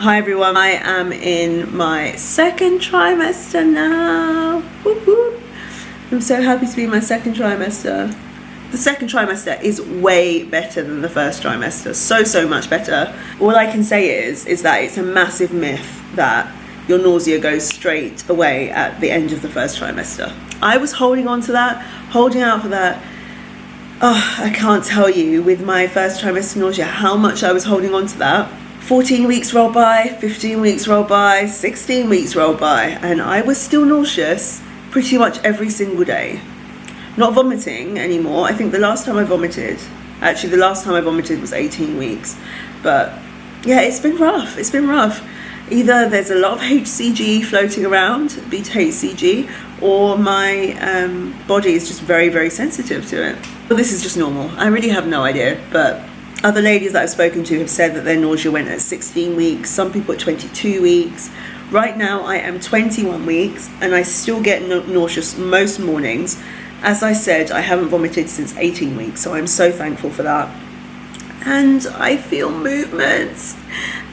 Hi everyone, I am in my second trimester now. Whoop, whoop. I'm so happy to be in my second trimester. The second trimester is way better than the first trimester, so much better. All I can say is that it's a massive myth that your nausea goes straight away at the end of the first trimester. I was holding on to that, holding out for that. Oh, I can't tell you with my first trimester nausea how much I was holding on to that. 14 weeks rolled by, 15 weeks rolled by, 16 weeks rolled by, and I was still nauseous pretty much every single day. Not vomiting anymore. I think the last time I vomited was 18 weeks. But yeah, it's been rough. Either there's a lot of HCG floating around, beta HCG, or my body is just very sensitive to it. Well, this is just normal. I really have no idea, but other ladies that I've spoken to have said that their nausea went at 16 weeks, some people at 22 weeks. Right now I am 21 weeks and I still get nauseous most mornings. As I said, I haven't vomited since 18 weeks, so I'm so thankful for that. And I feel movements,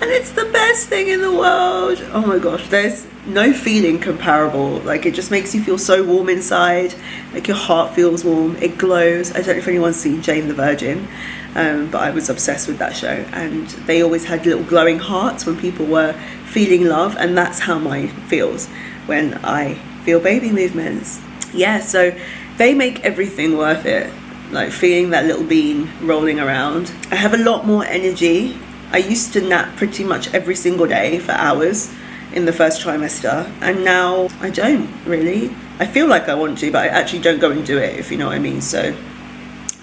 and it's the best thing in the world. Oh my gosh, there's no feeling comparable. Like, it just makes you feel so warm inside, like your heart feels warm, it glows. I don't know if anyone's seen Jane the Virgin, but I was obsessed with that show, and they always had little glowing hearts when people were feeling love, and that's how mine feels when I feel baby movements. Yeah, so they make everything worth it. Like feeling that little bean rolling around. I have a lot more energy. I used to nap pretty much every single day for hours in the first trimester, and now I don't really. I feel like I want to, but I actually don't go and do it, if you know what I mean. So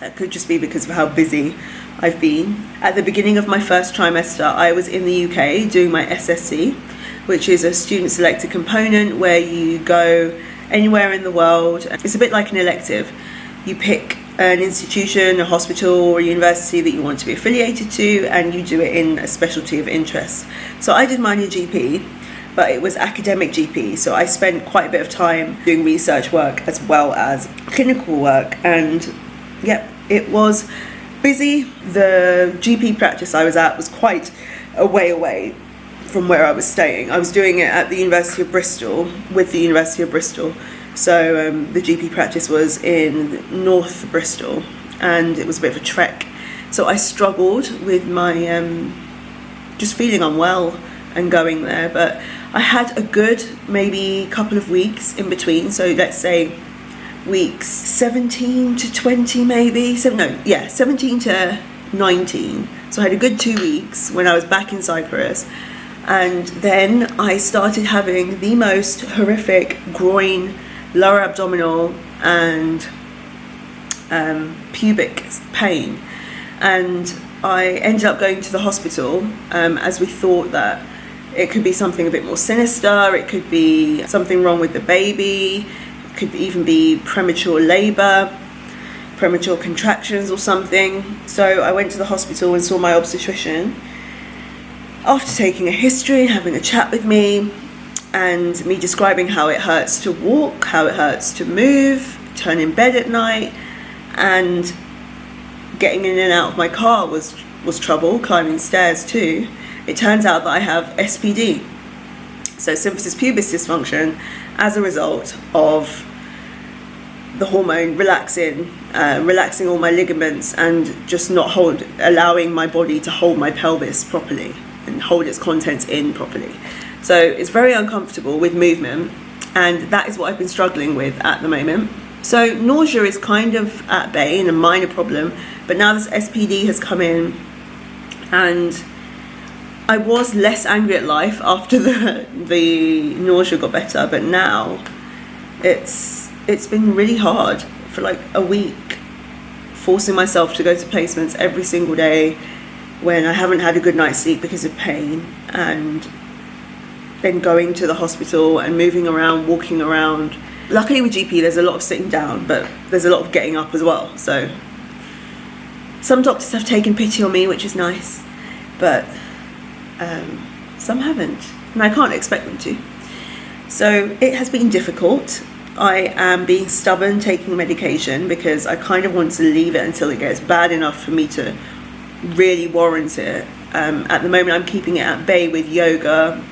that could just be because of how busy I've been. At the beginning of my first trimester, I was in the UK doing my SSC, which is a student selected component where you go anywhere in the world. It's a bit like an elective. You pick an institution, a hospital or a university that you want to be affiliated to, and you do it in a specialty of interest. So I did mine in GP, but it was academic GP, so I spent quite a bit of time doing research work as well as clinical work, and yep, it was busy. The GP practice I was at was quite a way away from where I was staying. I was doing it at the University of Bristol, with the University of Bristol. So the GP practice was in North Bristol, and it was a bit of a trek. So I struggled with my just feeling unwell and going there. But I had a good maybe couple of weeks in between. So let's say weeks 17 to 20 maybe. 17 to 19. So I had a good 2 weeks when I was back in Cyprus. And then I started having the most horrific groin, lower abdominal and pubic pain, and I ended up going to the hospital as we thought that it could be something a bit more sinister. It could be something wrong with the baby, it could even be premature labour, premature contractions or something. So I went to the hospital and saw my obstetrician. After taking a history, having a chat with me, and me describing how it hurts to walk, how it hurts to move, turn in bed at night, and getting in and out of my car was trouble, climbing stairs too. It turns out that I have SPD, so symphysis pubis dysfunction, as a result of the hormone relaxing all my ligaments and just not allowing my body to hold my pelvis properly and hold its contents in properly. So it's very uncomfortable with movement, and that is what I've been struggling with at the moment. So nausea is kind of at bay and a minor problem, but now this SPD has come in, and I was less angry at life after the nausea got better, but now it's been really hard for like a week, forcing myself to go to placements every single day when I haven't had a good night's sleep because of pain, and then going to the hospital and moving around, walking around. Luckily with GP there's a lot of sitting down, but there's a lot of getting up as well. So some doctors have taken pity on me, which is nice, but some haven't, and I can't expect them to. So it has been difficult. I am being stubborn taking medication because I kind of want to leave it until it gets bad enough for me to really warrant it. At the moment I'm keeping it at bay with yoga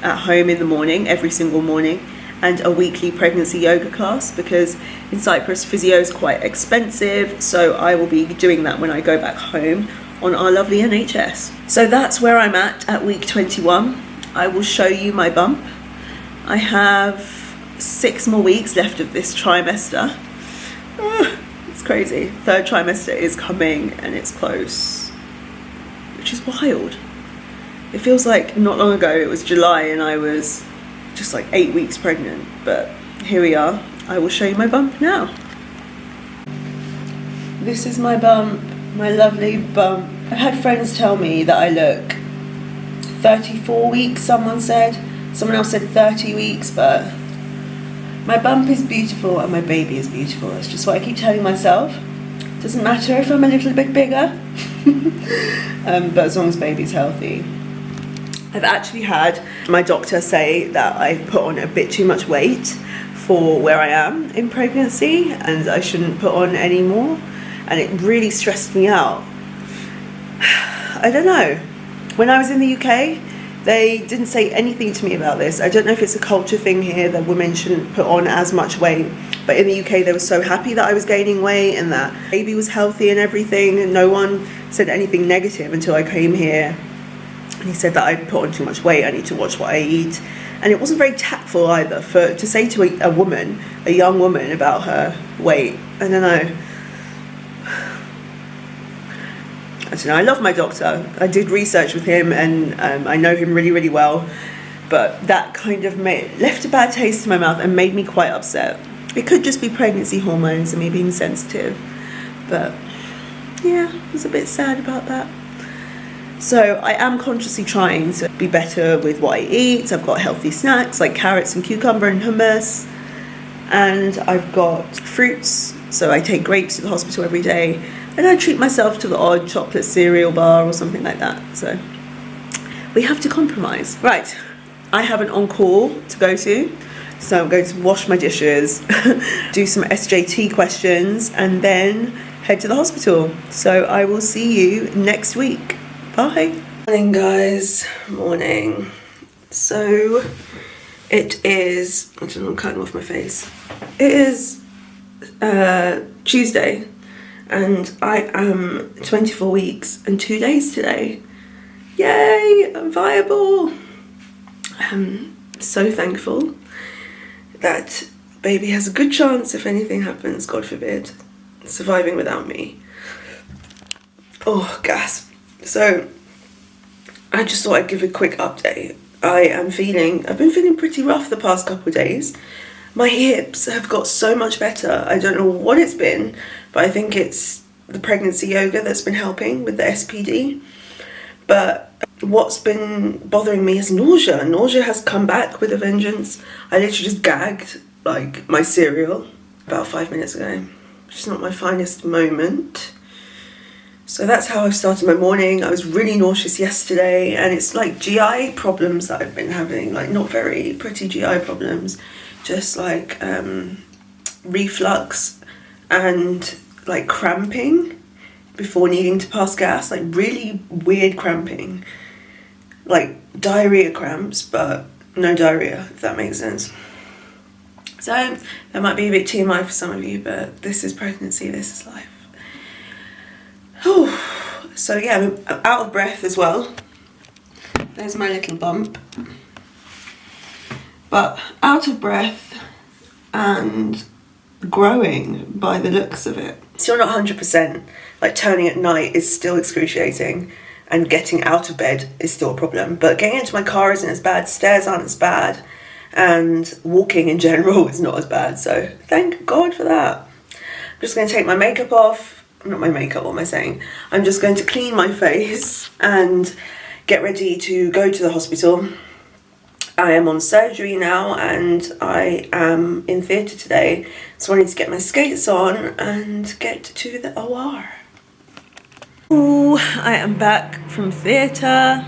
at home in the morning, every single morning, and a weekly pregnancy yoga class, because in Cyprus physio is quite expensive, so I will be doing that when I go back home on our lovely NHS. So that's where I'm at week 21. I will show you my bump. I have 6 more weeks left of this trimester. It's crazy. Third trimester is coming and it's close, which is wild. It feels like not long ago it was July and I was just like 8 weeks pregnant, but here we are. I will show you my bump now. This is my bump, my lovely bump. I had friends tell me that I look 34 weeks, someone else said 30 weeks, but my bump is beautiful and my baby is beautiful. That's just what I keep telling myself. Doesn't matter if I'm a little bit bigger, but as long as baby's healthy. I've actually had my doctor say that I've put on a bit too much weight for where I am in pregnancy and I shouldn't put on any more, and it really stressed me out. I don't know. When I was in the UK, they didn't say anything to me about this. I don't know if it's a culture thing here that women shouldn't put on as much weight, but in the UK they were so happy that I was gaining weight and that baby was healthy and everything, and no one said anything negative until I came here. And he said that I put on too much weight, I need to watch what I eat. And it wasn't very tactful either to say to a woman, a young woman, about her weight. I don't know. I love my doctor. I did research with him and I know him really, really well. But that kind of left a bad taste in my mouth and made me quite upset. It could just be pregnancy hormones and me being sensitive. But yeah, I was a bit sad about that. So I am consciously trying to be better with what I eat. I've got healthy snacks like carrots and cucumber and hummus. And I've got fruits. So I take grapes to the hospital every day. And I treat myself to the odd chocolate cereal bar or something like that. So we have to compromise. Right, I have an on-call to go to. So I'm going to wash my dishes, do some SJT questions, and then head to the hospital. So I will see you next week. Bye. Morning, guys. Morning. So it is, I don't know, I'm cutting off my face. It is Tuesday. And I am 24 weeks and 2 days today. Yay, I'm viable. I'm so thankful that baby has a good chance, if anything happens, God forbid, surviving without me. Oh, gasp. So I just thought I'd give a quick update. I've been feeling pretty rough the past couple of days. My hips have got so much better. I don't know what it's been, but I think it's the pregnancy yoga that's been helping with the SPD. But what's been bothering me is nausea. Nausea has come back with a vengeance. I literally just gagged like my cereal about 5 minutes ago, which is not my finest moment. So that's how I've started my morning. I was really nauseous yesterday, and it's like GI problems that I've been having, like not very pretty GI problems, just like reflux and like cramping before needing to pass gas, like really weird cramping, like diarrhea cramps, but no diarrhea, if that makes sense. So that might be a bit TMI for some of you, but this is pregnancy, this is life. Oh, so yeah, I'm out of breath as well. There's my little bump. But out of breath and growing by the looks of it. Still not 100%. Like turning at night is still excruciating, and getting out of bed is still a problem. But getting into my car isn't as bad, stairs aren't as bad, and walking in general is not as bad. So thank God for that. I'm just going to take my makeup off. Not my makeup, what am I saying? I'm just going to clean my face and get ready to go to the hospital. I am on surgery now and I am in theatre today, so I need to get my skates on and get to the OR. Ooh, I am back from theatre.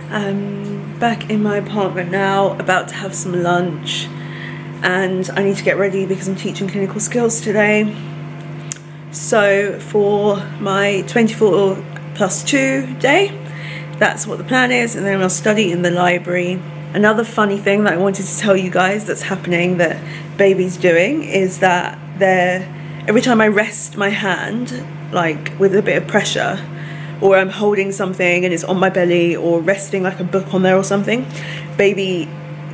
I'm back in my apartment now, about to have some lunch, and I need to get ready because I'm teaching clinical skills today. So for my 24+2 day, that's what the plan is, and then I'll study in the library. Another funny thing that I wanted to tell you guys that's happening that baby's doing is that every time I rest my hand, like with a bit of pressure, or I'm holding something and it's on my belly, or resting like a book on there or something, baby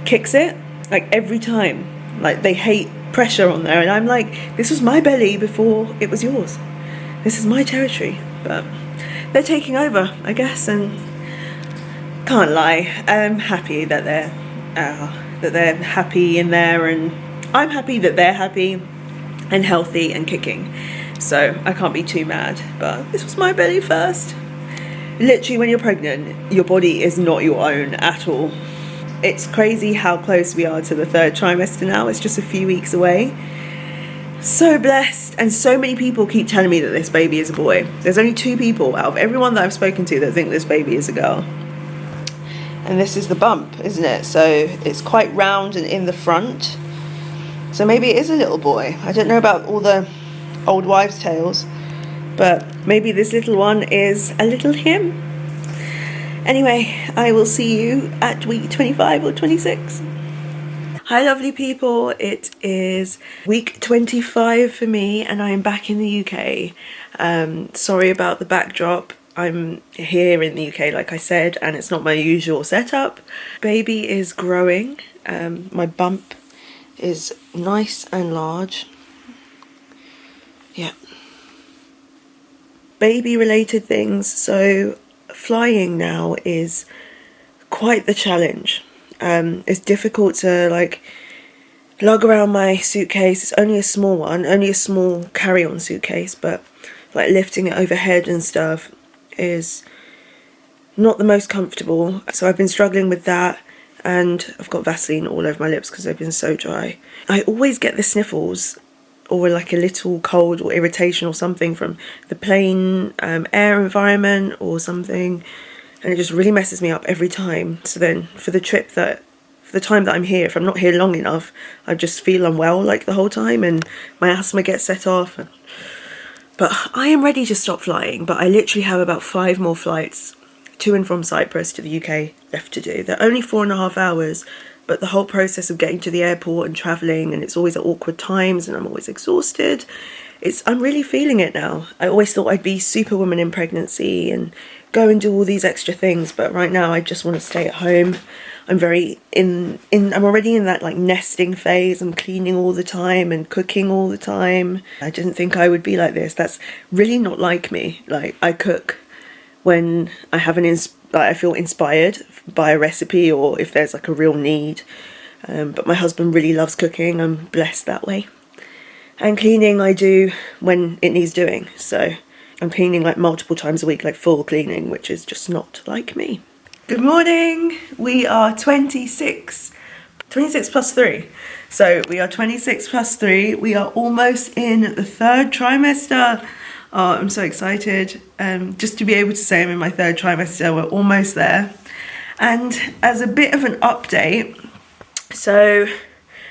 kicks it, like every time. Like they hate pressure on there, and I'm like, this was my belly before it was yours. This is my territory. But they're taking over, I guess, and can't lie, I'm happy that they're happy in there, and I'm happy that they're happy and healthy and kicking. So I can't be too mad. But this was my belly first. Literally, when you're pregnant, your body is not your own at all. It's crazy how close we are to the 3rd trimester now. It's just a few weeks away. So blessed, and so many people keep telling me that this baby is a boy. There's only 2 people out of everyone that I've spoken to that think this baby is a girl. And this is the bump, isn't it? So it's quite round and in the front. So maybe it is a little boy. I don't know about all the old wives' tales, but maybe this little one is a little him. Anyway, I will see you at week 25 or 26. Hi lovely people, it is week 25 for me and I am back in the UK. Sorry about the backdrop. I'm here in the UK, like I said, and it's not my usual setup. Baby is growing. My bump is nice and large. Yeah. Baby related things. So flying now is quite the challenge. It's difficult to like lug around my suitcase. It's only a small one, only a small carry-on suitcase, but like lifting it overhead and stuff is not the most comfortable. So I've been struggling with that, and I've got Vaseline all over my lips because they've been so dry. I always get the sniffles or like a little cold or irritation or something from the plane air environment or something, and it just really messes me up every time. So then for the time that I'm here, if I'm not here long enough, I just feel unwell like the whole time, and my asthma gets set off. But I am ready to stop flying, but I literally have about 5 more flights to and from Cyprus to the UK left to do. They're only 4.5 hours, but the whole process of getting to the airport and travelling, and it's always at awkward times and I'm always exhausted. I'm really feeling it now. I always thought I'd be superwoman in pregnancy and go and do all these extra things, but right now I just want to stay at home. I'm already in that like nesting phase. I'm cleaning all the time and cooking all the time. I didn't think I would be like this. That's really not like me. Like I cook when I have I feel inspired by a recipe or if there's like a real need. But my husband really loves cooking. I'm blessed that way. And cleaning I do when it needs doing. So I'm cleaning like multiple times a week, like full cleaning, which is just not like me. Good morning. We are 26 plus 3. So we are 26 plus 3. We are almost in the 3rd trimester. Oh, I'm so excited. Just to be able to say I'm in my 3rd trimester. We're almost there. And as a bit of an update, so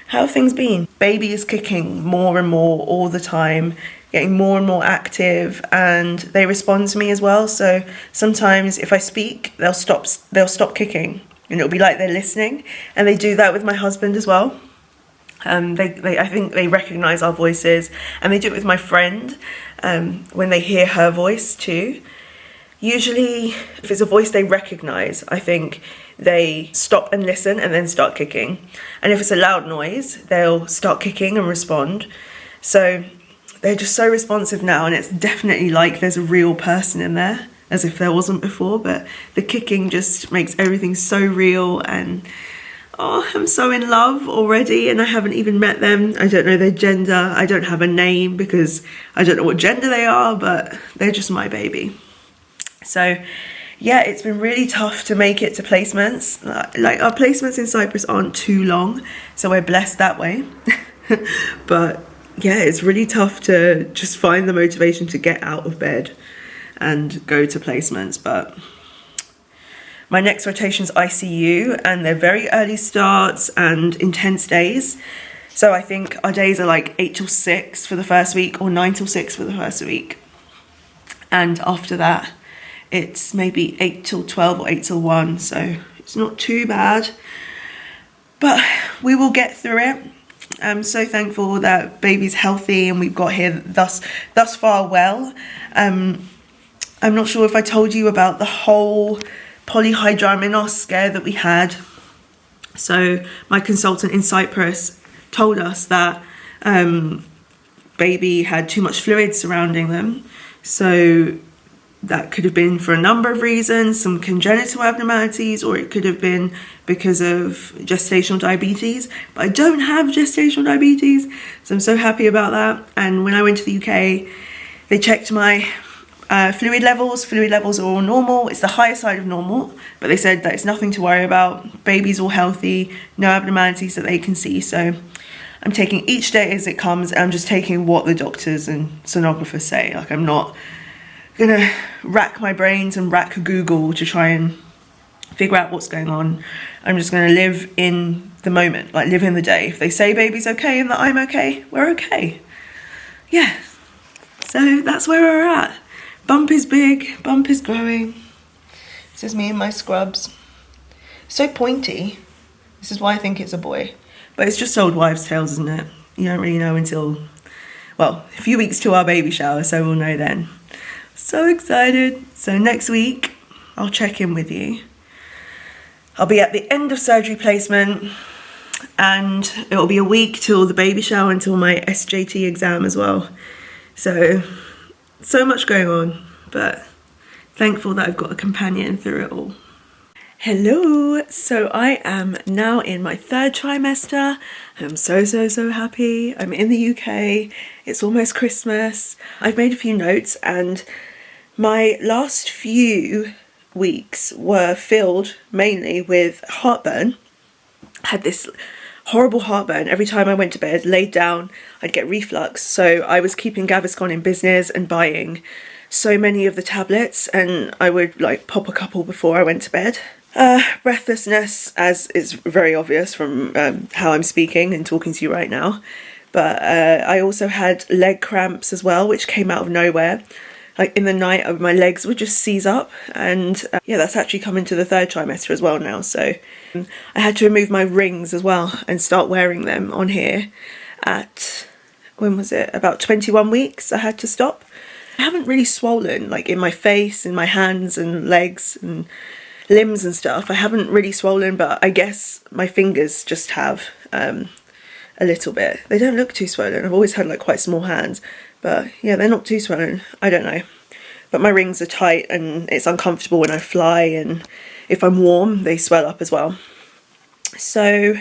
how have things been? Baby is kicking more and more all the time, getting more and more active, and they respond to me as well. So sometimes if I speak, they'll stop kicking, and it'll be like they're listening. And they do that with my husband as well. I think they recognise our voices, and they do it with my friend when they hear her voice too. Usually, if it's a voice they recognise, I think they stop and listen and then start kicking. And if it's a loud noise, they'll start kicking and respond. So they're just so responsive now, and it's definitely like there's a real person in there, as if there wasn't before. But the kicking just makes everything so real, and oh, I'm so in love already, and I haven't even met them. I don't know their gender. I don't have a name because I don't know what gender they are, but they're just my baby. So yeah, it's been really tough to make it to placements. Like our placements in Cyprus aren't too long, so we're blessed that way. But yeah, it's really tough to just find the motivation to get out of bed and go to placements. But my next rotation's ICU, and they're very early starts and intense days. So I think our days are like 8 till 6 for the first week or 9 till 6 for the first week. And after that, It's maybe 8 till 12 or 8 till 1, so it's not too bad. But we will get through it. I'm so thankful that baby's healthy and we've got here thus far well. I'm not sure if I told you about the whole POLYHYDRAMINOS scare that we had. So my consultant in Cyprus told us that baby had too much fluid surrounding them. So that could have been for a number of reasons, some congenital abnormalities, or it could have been because of gestational diabetes. But I don't have gestational diabetes, so I'm so happy about that. And when I went to the UK, they checked my fluid levels. Fluid levels are all normal. It's the higher side of normal, but they said that it's nothing to worry about. Baby's all healthy, no abnormalities that they can see. So I'm taking each day as it comes, and I'm just taking what the doctors and sonographers say. Like, I'm not gonna rack my brains and rack Google to try and figure out what's going on. I'm just gonna live in the moment, like live in the day. If they say baby's okay and that I'm okay, we're okay. Yeah, so that's where we're at. Bump is big, bump is growing. This is me in my scrubs. So pointy. This is why I think it's a boy. But it's just old wives' tales, isn't it? You don't really know until, well, a few weeks to our baby shower, so we'll know then. So excited. So next week, I'll check in with you. I'll be at the end of surgery placement, and it'll be a week till the baby shower, until my SJT exam as well. So much going on, but thankful that I've got a companion through it all. Hello, so I am now in my 3rd trimester. I'm so happy. I'm in the UK. It's almost Christmas. I've made a few notes, and my last few weeks were filled mainly with heartburn. I had this horrible heartburn every time I went to bed, laid down, I'd get reflux. So I was keeping Gaviscon in business and buying so many of the tablets, and I would like pop a couple before I went to bed. Breathlessness, as is very obvious from how I'm speaking and talking to you right now. But I also had leg cramps as well, which came out of nowhere. Like in the night, my legs would just seize up, and yeah, that's actually come into the 3rd trimester as well now. So I had to remove my rings as well and start wearing them on here at, when was it? About 21 weeks I had to stop. I haven't really swollen, like in my face, in my hands and legs and limbs and stuff. I haven't really swollen, but I guess my fingers just have a little bit. They don't look too swollen. I've always had like quite small hands, but yeah, they're not too swollen. I don't know. But my rings are tight and it's uncomfortable when I fly, and if I'm warm, they swell up as well. So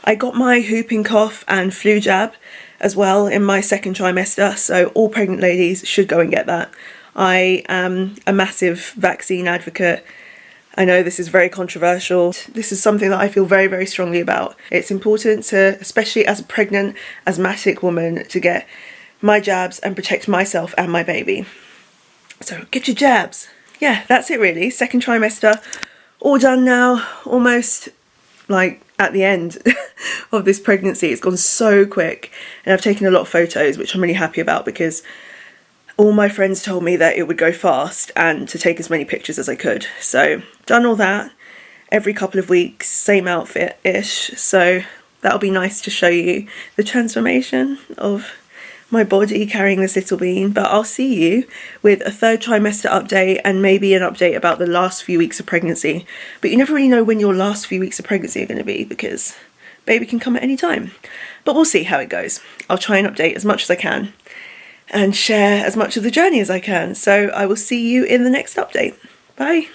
I got my whooping cough and flu jab as well in my 2nd trimester, so all pregnant ladies should go and get that. I am a massive vaccine advocate. I know this is very controversial. This is something that I feel very strongly about. It's important to, especially as a pregnant, asthmatic woman, to get my jabs and protect myself and my baby. So get your jabs. Yeah, that's it really. 2nd trimester, all done now, almost like at the end of this pregnancy. It's gone so quick, and I've taken a lot of photos, which I'm really happy about, because all my friends told me that it would go fast and to take as many pictures as I could. So done all that, every couple of weeks, same outfit-ish. So that'll be nice to show you the transformation of my body carrying this little bean. But I'll see you with a 3rd trimester update, and maybe an update about the last few weeks of pregnancy. But you never really know when your last few weeks of pregnancy are going to be, because baby can come at any time. But we'll see how it goes. I'll try and update as much as I can and share as much of the journey as I can. So I will see you in the next update. Bye.